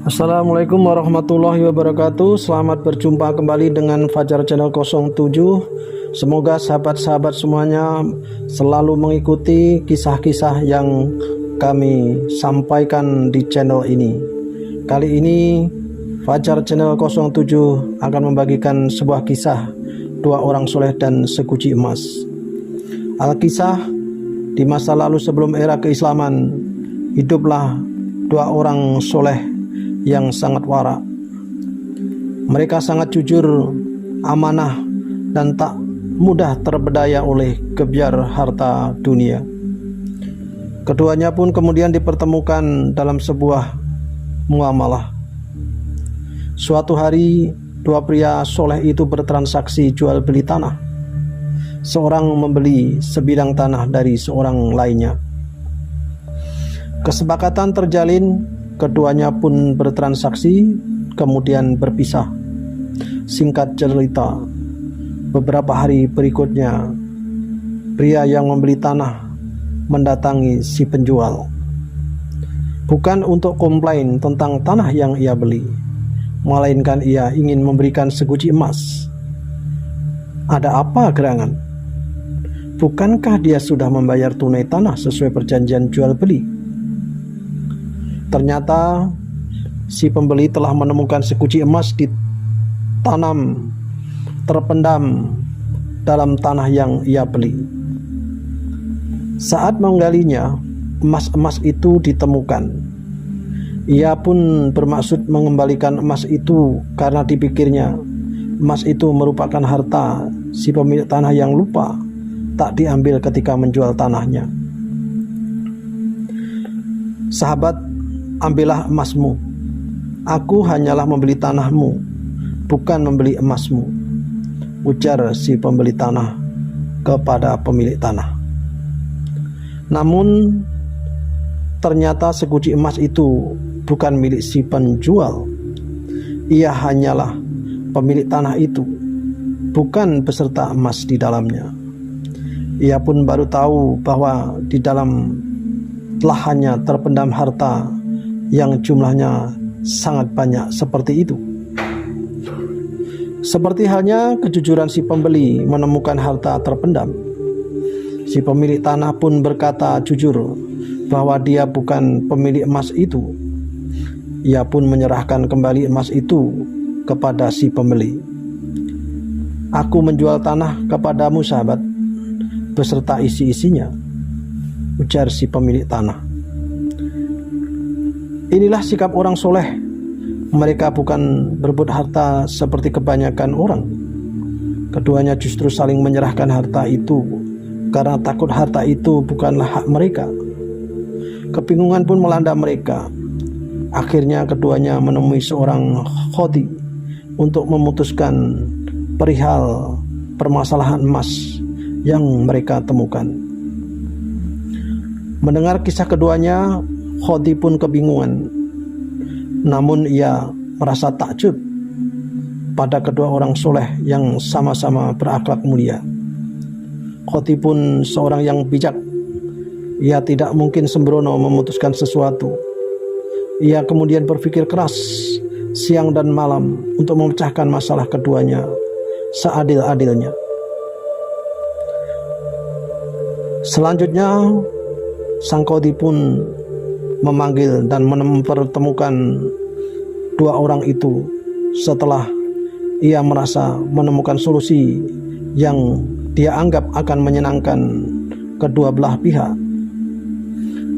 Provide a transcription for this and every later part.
Assalamualaikum warahmatullahi wabarakatuh. Selamat berjumpa kembali dengan Fajar Channel 07. Semoga sahabat-sahabat semuanya selalu mengikuti kisah-kisah yang kami sampaikan di channel ini. Kali ini Fajar Channel 07 akan membagikan sebuah kisah dua orang soleh dan seguci emas. Alkisah, di masa lalu sebelum era keislaman, hiduplah dua orang soleh yang sangat warak. Mereka sangat jujur, amanah, dan tak mudah terbedaya oleh kebiar harta dunia. Keduanya pun kemudian dipertemukan dalam sebuah muamalah. Suatu hari, dua pria soleh itu bertransaksi jual beli tanah. Seorang membeli sebidang tanah dari seorang lainnya. Kesepakatan terjalin, keduanya pun bertransaksi, kemudian berpisah. Singkat cerita, beberapa hari berikutnya, pria yang membeli tanah mendatangi si penjual. Bukan untuk komplain tentang tanah yang ia beli, melainkan ia ingin memberikan seguci emas. Ada apa gerangan? Bukankah dia sudah membayar tunai tanah sesuai perjanjian jual beli? Ternyata si pembeli telah menemukan seguci emas ditanam terpendam dalam tanah yang ia beli. Saat menggalinya, emas-emas itu ditemukan. Ia pun bermaksud mengembalikan emas itu karena dipikirnya emas itu merupakan harta si pemilik tanah yang lupa tak diambil ketika menjual tanahnya. Sahabat, ambillah emasmu. Aku hanyalah membeli tanahmu, bukan membeli emasmu, ujar si pembeli tanah kepada pemilik tanah. Namun ternyata seguci emas itu bukan milik si penjual. Ia hanyalah pemilik tanah itu, bukan beserta emas di dalamnya. Ia pun baru tahu bahwa di dalam lahannya terpendam harta yang jumlahnya sangat banyak seperti itu. Seperti halnya kejujuran si pembeli menemukan harta terpendam, si pemilik tanah pun berkata jujur bahwa dia bukan pemilik emas itu. Ia pun menyerahkan kembali emas itu kepada si pembeli. Aku menjual tanah kepadamu sahabat, beserta isi-isinya, ujar si pemilik tanah. Inilah sikap orang soleh. Mereka bukan berebut harta seperti kebanyakan orang. Keduanya justru saling menyerahkan harta itu karena takut harta itu bukanlah hak mereka. Kebingungan pun melanda mereka. Akhirnya keduanya menemui seorang khodi untuk memutuskan perihal permasalahan emas yang mereka temukan. Mendengar kisah keduanya, khodi pun kebingungan. Namun ia merasa takjub pada kedua orang soleh yang sama-sama berakhlak mulia. Khodi pun seorang yang bijak. Ia tidak mungkin sembrono memutuskan sesuatu. Ia kemudian berpikir keras siang dan malam untuk memecahkan masalah keduanya seadil-adilnya. Selanjutnya, sang khodi pun memanggil dan mempertemukan dua orang itu setelah ia merasa menemukan solusi yang dia anggap akan menyenangkan kedua belah pihak.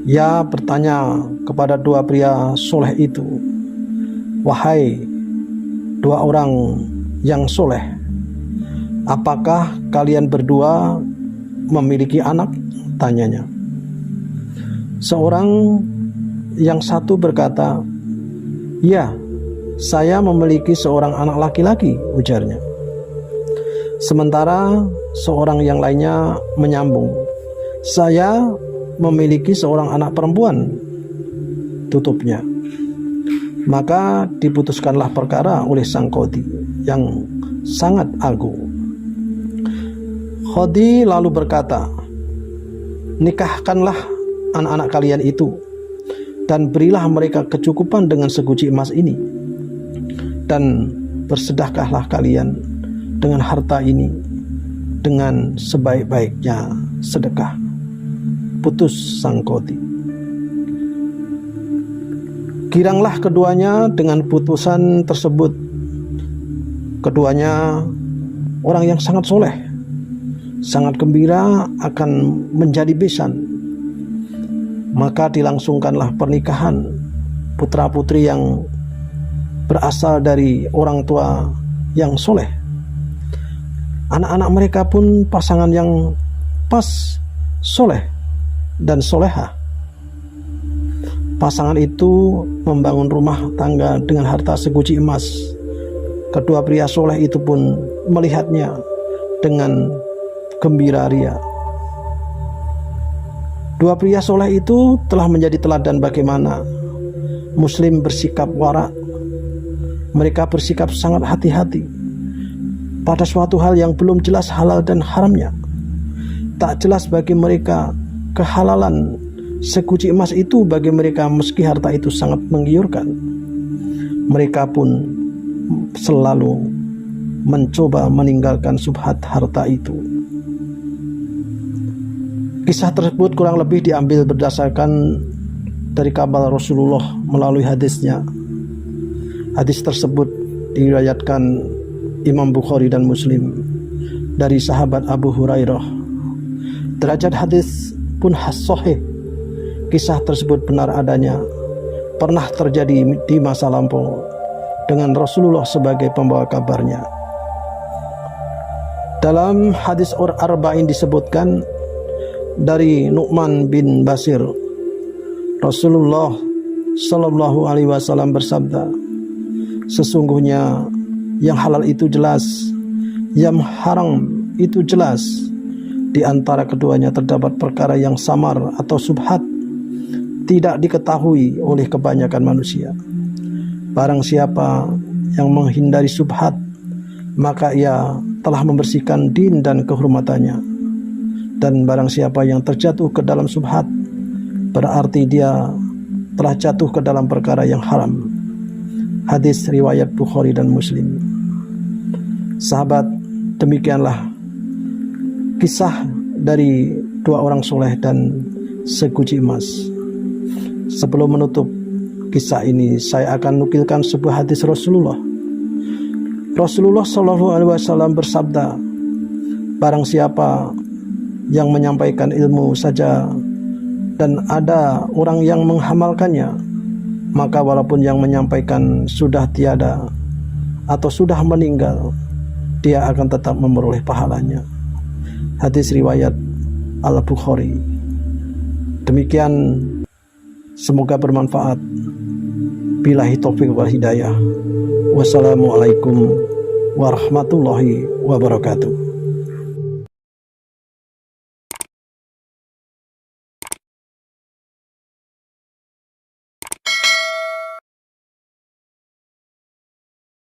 Ia bertanya kepada dua pria soleh itu, "Wahai dua orang yang soleh, apakah kalian berdua memiliki anak?" tanyanya. Seorang yang satu berkata, "Ya, saya memiliki seorang anak laki-laki," ujarnya. Sementara seorang yang lainnya menyambung, "Saya memiliki seorang anak perempuan," tutupnya. Maka diputuskanlah perkara oleh sang khodi yang sangat agung. Khodi lalu berkata, "Nikahkanlah anak-anak kalian itu, dan berilah mereka kecukupan dengan seguci emas ini, dan bersedekahlah kalian dengan harta ini dengan sebaik-baiknya sedekah. Putus Sangkoti. Giranglah keduanya dengan putusan tersebut. Keduanya orang yang sangat soleh, sangat gembira akan menjadi besan. Maka dilangsungkanlah pernikahan putra-putri yang berasal dari orang tua yang soleh. Anak-anak mereka pun pasangan yang pas, soleh dan soleha. Pasangan itu membangun rumah tangga dengan harta seguci emas. Kedua pria soleh itu pun melihatnya dengan gembira ria. Dua pria soleh itu telah menjadi teladan bagaimana Muslim bersikap wara. Mereka bersikap sangat hati-hati pada suatu hal yang belum jelas halal dan haramnya. Tak jelas bagi mereka kehalalan seguci emas itu bagi mereka, meski harta itu sangat menggiurkan. Mereka pun selalu mencoba meninggalkan subhat harta itu. Kisah tersebut kurang lebih diambil berdasarkan dari kabar Rasulullah melalui hadisnya. Hadis tersebut diriwayatkan Imam Bukhari dan Muslim dari sahabat Abu Hurairah. Derajat hadis pun sahih. Kisah tersebut benar adanya, pernah terjadi di masa lampau dengan Rasulullah sebagai pembawa kabarnya. Dalam hadis Arba'in disebutkan dari Nu'man bin Bashir, Rasulullah Shallallahu Alaihi Wasallam bersabda, sesungguhnya yang halal itu jelas, yang haram itu jelas. Di antara keduanya terdapat perkara yang samar atau subhat, tidak diketahui oleh kebanyakan manusia. Barang siapa yang menghindari subhat, maka ia telah membersihkan din dan kehormatannya. Dan barang siapa yang terjatuh ke dalam subhat, berarti dia telah jatuh ke dalam perkara yang haram. Hadis riwayat Bukhari dan Muslim. Sahabat, demikianlah kisah dari dua orang soleh dan seguci emas. Sebelum menutup kisah ini, saya akan nukilkan sebuah hadis Rasulullah. Rasulullah Shallallahu Alaihi Wasallam bersabda, barang siapa yang menyampaikan ilmu saja dan ada orang yang menghamalkannya, maka walaupun yang menyampaikan sudah tiada atau sudah meninggal, dia akan tetap memperoleh pahalanya. Hadis riwayat Al-Bukhari. Demikian, semoga bermanfaat. Billahi taufiq wal hidayah. Wassalamualaikum warahmatullahi wabarakatuh.